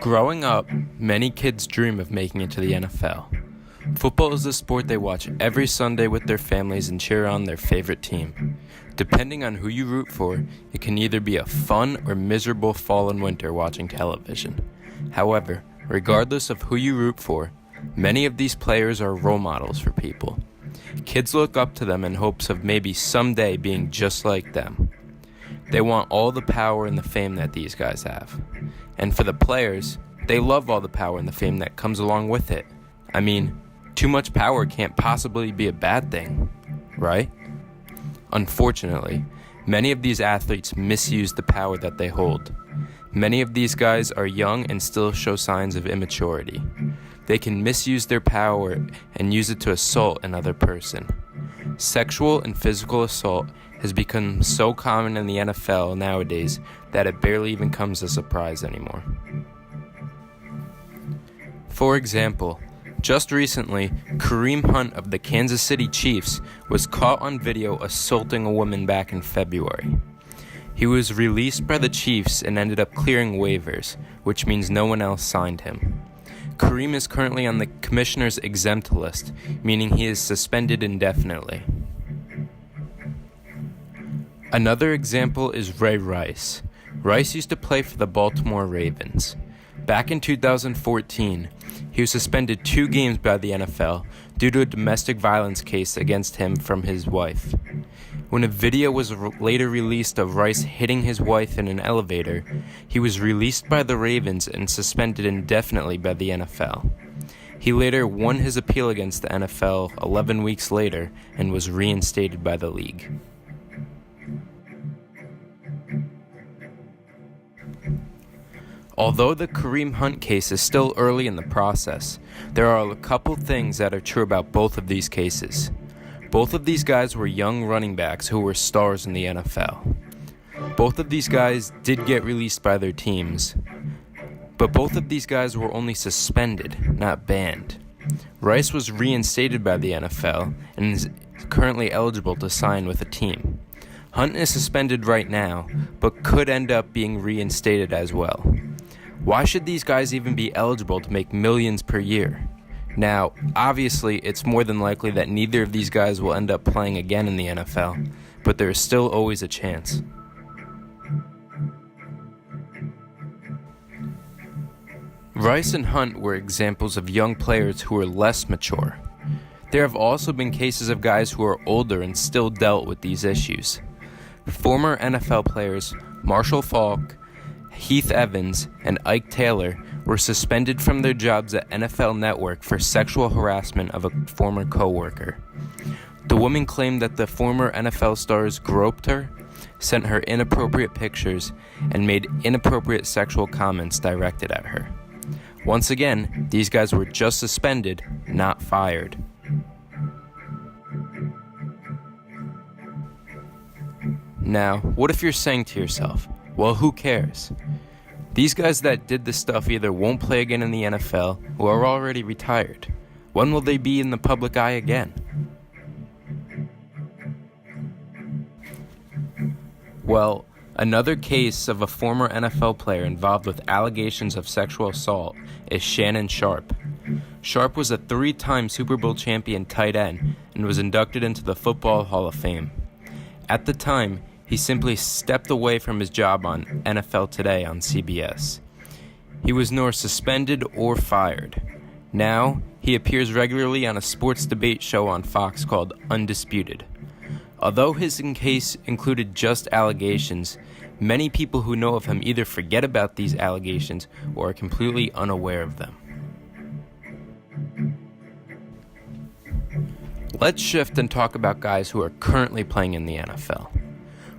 Growing up, many kids dream of making it to the NFL. Football is the sport they watch every Sunday with their families and cheer on their favorite team. Depending on who you root for, it can either be a fun or miserable fall and winter watching television. However, regardless of who you root for, many of these players are role models for people. Kids look up to them in hopes of maybe someday being just like them. They want all the power and the fame that these guys have. And for the players, they love all the power and the fame that comes along with it. I mean, too much power can't possibly be a bad thing, right? Unfortunately, many of these athletes misuse the power that they hold. Many of these guys are young and still show signs of immaturity. They can misuse their power and use it to assault another person. Sexual and physical assault has become so common in the NFL nowadays that it barely even comes as a surprise anymore. For example, just recently, Kareem Hunt of the Kansas City Chiefs was caught on video assaulting a woman back in February. He was released by the Chiefs and ended up clearing waivers, which means no one else signed him. Kareem is currently on the commissioner's exempt list, meaning he is suspended indefinitely. Another example is Ray Rice. Rice used to play for the Baltimore Ravens. Back in 2014, he was suspended 2 games by the NFL due to a domestic violence case against him from his wife. When a video was later released of Rice hitting his wife in an elevator, he was released by the Ravens and suspended indefinitely by the NFL. He later won his appeal against the NFL 11 weeks later and was reinstated by the league. Although the Kareem Hunt case is still early in the process, there are a couple things that are true about both of these cases. Both of these guys were young running backs who were stars in the NFL. Both of these guys did get released by their teams, but both of these guys were only suspended, not banned. Rice was reinstated by the NFL and is currently eligible to sign with a team. Hunt is suspended right now, but could end up being reinstated as well. Why should these guys even be eligible to make millions per year? Now, obviously, it's more than likely that neither of these guys will end up playing again in the NFL, but there is still always a chance. Rice and Hunt were examples of young players who were less mature. There have also been cases of guys who are older and still dealt with these issues. Former NFL players Marshall Faulk, Heath Evans, and Ike Taylor were suspended from their jobs at NFL Network for sexual harassment of a former coworker. The woman claimed that the former NFL stars groped her, sent her inappropriate pictures, and made inappropriate sexual comments directed at her. Once again, these guys were just suspended, not fired. Now, what if you're saying to yourself, well, who cares? These guys that did this stuff either won't play again in the NFL or are already retired. When will they be in the public eye again? Well, another case of a former NFL player involved with allegations of sexual assault is Shannon Sharpe. Sharpe was a 3-time Super Bowl champion tight end and was inducted into the Football Hall of Fame. At the time, he simply stepped away from his job on NFL Today on CBS. He was nor suspended or fired. Now, he appears regularly on a sports debate show on Fox called Undisputed. Although his case included just allegations, many people who know of him either forget about these allegations or are completely unaware of them. Let's shift and talk about guys who are currently playing in the NFL.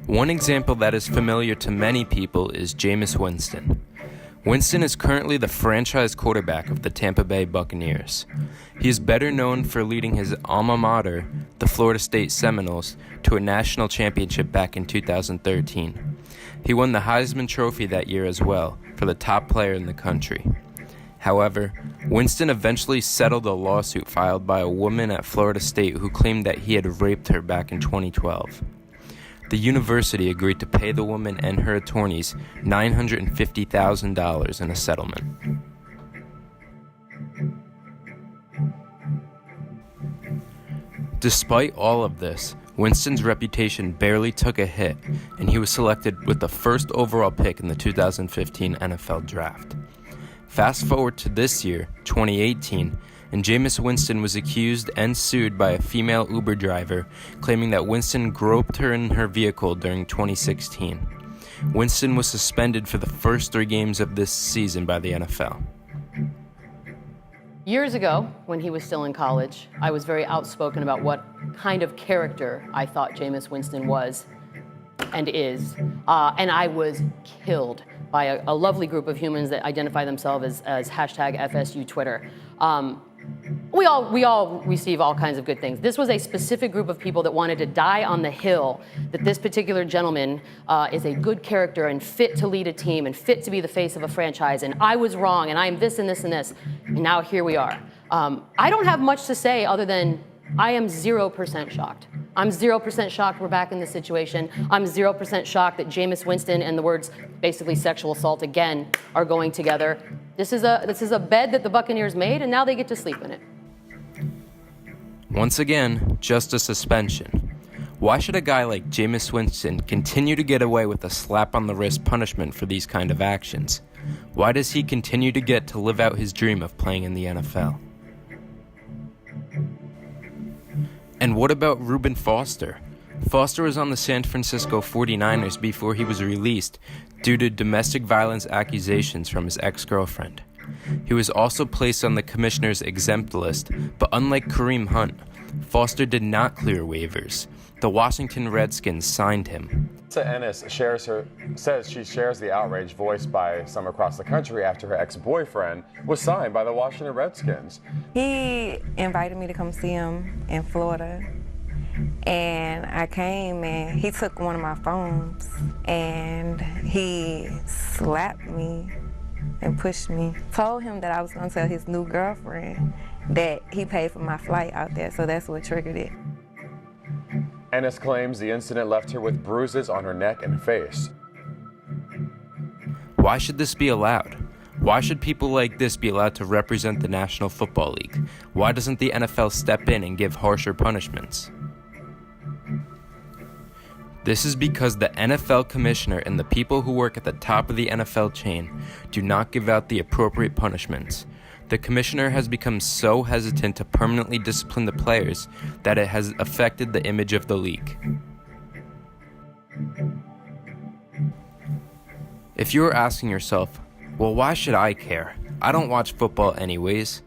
One example that is familiar to many people is Jameis Winston. Winston is currently the franchise quarterback of the Tampa Bay Buccaneers. He is better known for leading his alma mater, the Florida State Seminoles, to a national championship back in 2013. He won the Heisman Trophy that year as well, for the top player in the country. However, Winston eventually settled a lawsuit filed by a woman at Florida State who claimed that he had raped her back in 2012. The university agreed to pay the woman and her attorneys $950,000 in a settlement. Despite all of this, Winston's reputation barely took a hit, and he was selected with the first overall pick in the 2015 NFL Draft. Fast forward to this year, 2018, and Jameis Winston was accused and sued by a female Uber driver, claiming that Winston groped her in her vehicle during 2016. Winston was suspended for the first 3 games of this season by the NFL. Years ago, when he was still in college, I was very outspoken about what kind of character I thought Jameis Winston was and is. And I was killed by a lovely group of humans that identify themselves as hashtag FSU Twitter. We all receive all kinds of good things. This was a specific group of people that wanted to die on the hill that this particular gentleman is a good character and fit to lead a team and fit to be the face of a franchise, and I was wrong, and I am this and this and this, and now here we are. I don't have much to say other than I am 0% shocked. I'm 0% shocked we're back in this situation. I'm 0% shocked that Jameis Winston and the words basically sexual assault again are going together. This is a bed that the Buccaneers made, and now they get to sleep in it. Once again, just a suspension. Why should a guy like Jameis Winston continue to get away with a slap on the wrist punishment for these kind of actions? Why does he continue to get to live out his dream of playing in the NFL? And what about Reuben Foster? Foster was on the San Francisco 49ers before he was released due to domestic violence accusations from his ex-girlfriend. He was also placed on the commissioner's exempt list, but unlike Kareem Hunt, Foster did not clear waivers. The Washington Redskins signed him. Ennis says she shares the outrage voiced by some across the country after her ex-boyfriend was signed by the Washington Redskins. He invited me to come see him in Florida, and I came and he took one of my phones and he slapped me and pushed me. Told him that I was going to tell his new girlfriend that he paid for my flight out there, so that's what triggered it. Ennis claims the incident left her with bruises on her neck and face. Why should this be allowed? Why should people like this be allowed to represent the National Football League? Why doesn't the NFL step in and give harsher punishments? This is because the NFL commissioner and the people who work at the top of the NFL chain do not give out the appropriate punishments. The commissioner has become so hesitant to permanently discipline the players that it has affected the image of the league. If you are asking yourself, well, why should I care? I don't watch football anyways.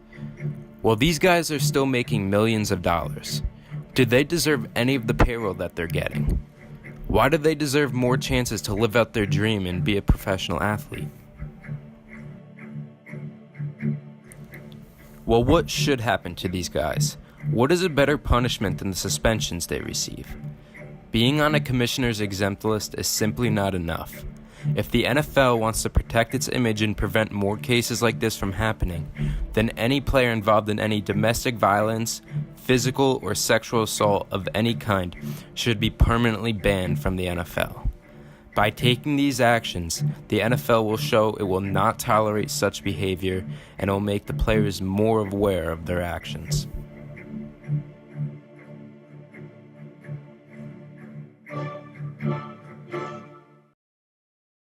Well, these guys are still making millions of dollars. Do they deserve any of the payroll that they're getting? Why do they deserve more chances to live out their dream and be a professional athlete? Well, what should happen to these guys? What is a better punishment than the suspensions they receive? Being on a commissioner's exempt list is simply not enough. If the NFL wants to protect its image and prevent more cases like this from happening, then any player involved in any domestic violence, physical or sexual assault of any kind should be permanently banned from the NFL. By taking these actions, the NFL will show it will not tolerate such behavior and will make the players more aware of their actions.